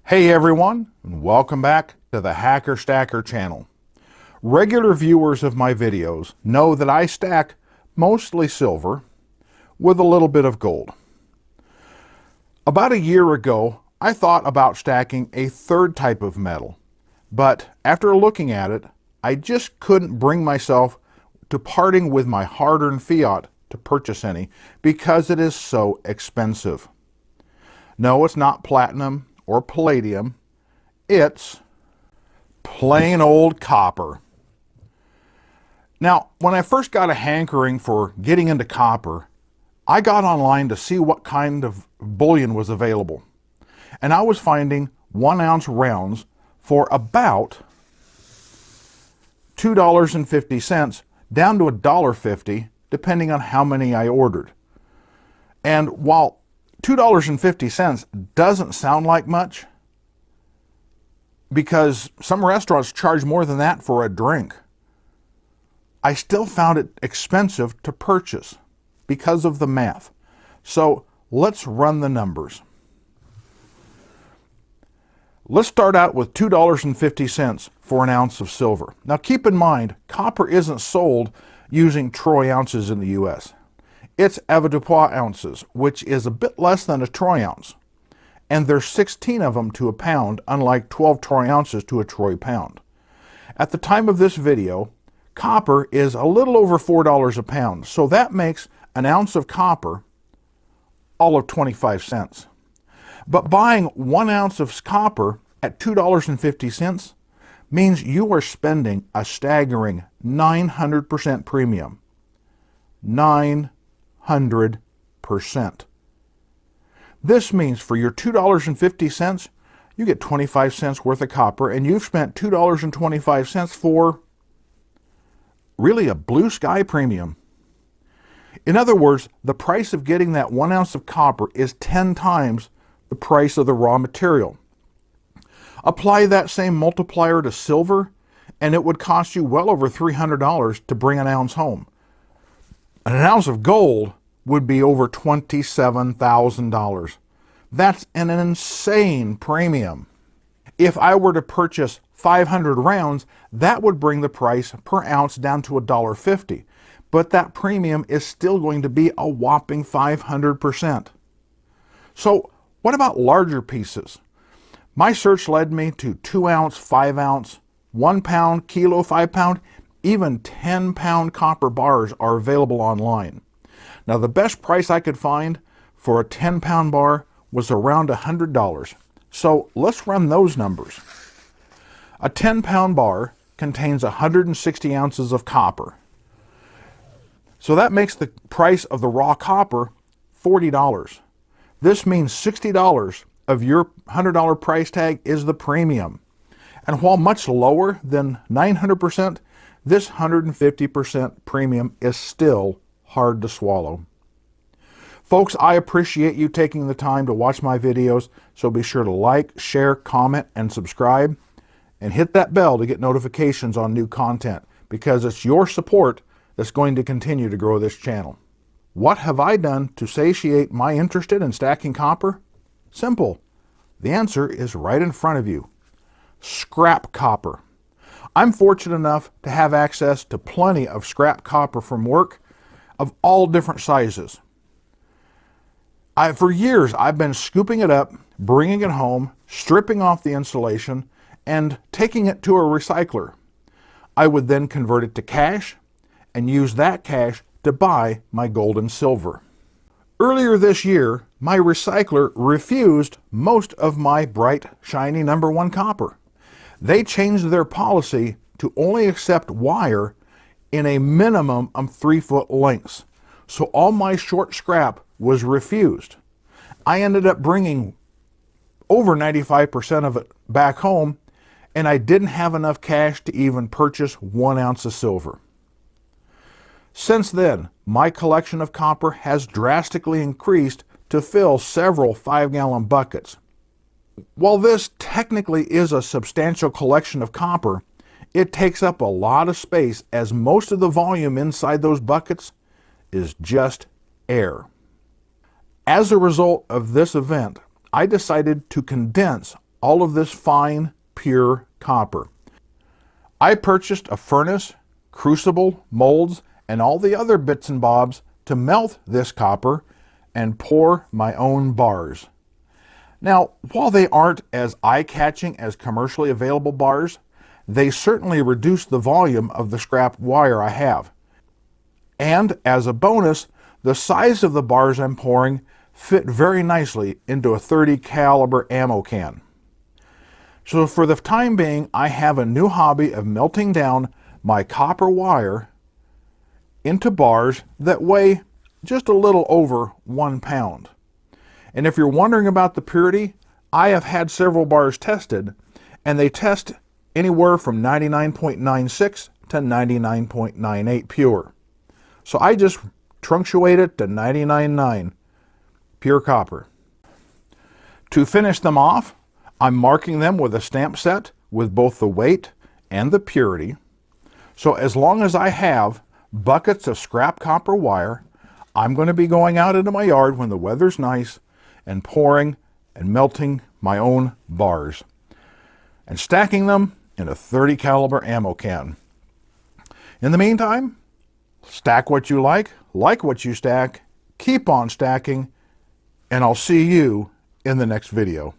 Hey everyone, and welcome back to the Hacker Stacker channel. Regular viewers of my videos know that I stack mostly silver with a little bit of gold. About a year ago, I thought about stacking a third type of metal, but after looking at it, I just couldn't bring myself to parting with my hard-earned fiat to purchase any because it is so expensive. No, it's not platinum or palladium. It's plain old copper. Now, when I first got a hankering for getting into copper, I got online to see what kind of bullion was available. And I was finding 1 ounce rounds for about $2.50 down to $1.50, depending on how many I ordered. And while $2.50 doesn't sound like much, because some restaurants charge more than that for a drink, I still found it expensive to purchase because of the math. So let's run the numbers. Let's start out with $2.50 for an ounce of silver. Now keep in mind, copper isn't sold using troy ounces in the US. It's avoirdupois ounces, which is a bit less than a troy ounce. And there's 16 of them to a pound, unlike 12 troy ounces to a troy pound. At the time of this video, copper is a little over $4 a pound, so that makes an ounce of copper all of 25 cents. But buying 1 ounce of copper at $2.50 means you are spending a staggering 900% premium. 900%. This means for your $2.50, you get 25 cents worth of copper, and you've spent $2.25 for really a blue sky premium. In other words, the price of getting that 1 ounce of copper is 10 times the price of the raw material. Apply that same multiplier to silver, and it would cost you well over $300 to bring an ounce home. An ounce of gold would be over $27,000. That's an insane premium. If I were to purchase 500 rounds, that would bring the price per ounce down to $1.50. But that premium is still going to be a whopping 500%. So what about larger pieces? My search led me to 2 ounce, 5 ounce, 1 pound, kilo, 5 pound, even 10 pound copper bars are available online. Now the best price I could find for a 10 pound bar was around $100. So let's run those numbers. A 10 pound bar contains 160 ounces of copper. So that makes the price of the raw copper $40. This means $60 of your $100 price tag is the premium. And while much lower than 900%, this 150% premium is still hard to swallow. Folks, I appreciate you taking the time to watch my videos, so be sure to like, share, comment, and subscribe, and hit that bell to get notifications on new content, because it's your support that's going to continue to grow this channel. What have I done to satiate my interest in stacking copper? Simple. The answer is right in front of you. Scrap copper. I'm fortunate enough to have access to plenty of scrap copper from work of all different sizes. For years, I've been scooping it up, bringing it home, stripping off the insulation, and taking it to a recycler. I would then convert it to cash and use that cash to buy my gold and silver. Earlier this year, my recycler refused most of my bright, shiny #1 copper. They changed their policy to only accept wire in a minimum of 3-foot lengths. So all my short scrap was refused. I ended up bringing over 95% of it back home, and I didn't have enough cash to even purchase 1 ounce of silver. Since then, my collection of copper has drastically increased to fill several 5-gallon buckets. While this technically is a substantial collection of copper, it takes up a lot of space, as most of the volume inside those buckets is just air. As a result of this event, I decided to condense all of this fine, pure copper. I purchased a furnace, crucible, molds, and all the other bits and bobs to melt this copper and pour my own bars. Now, while they aren't as eye-catching as commercially available bars, they certainly reduce the volume of the scrap wire I have. And as a bonus, the size of the bars I'm pouring fit very nicely into a .30 caliber ammo can. So for the time being, I have a new hobby of melting down my copper wire into bars that weigh just a little over 1 pound. And if you're wondering about the purity, I have had several bars tested, and they test anywhere from 99.96 to 99.98 pure. So I just truncuate it to 99.9 pure copper. To finish them off, I'm marking them with a stamp set with both the weight and the purity. So as long as I have buckets of scrap copper wire, I'm going to be going out into my yard when the weather's nice and pouring and melting my own bars and stacking them in a .30 caliber ammo can. In the meantime, stack what you like what you stack, keep on stacking, and I'll see you in the next video.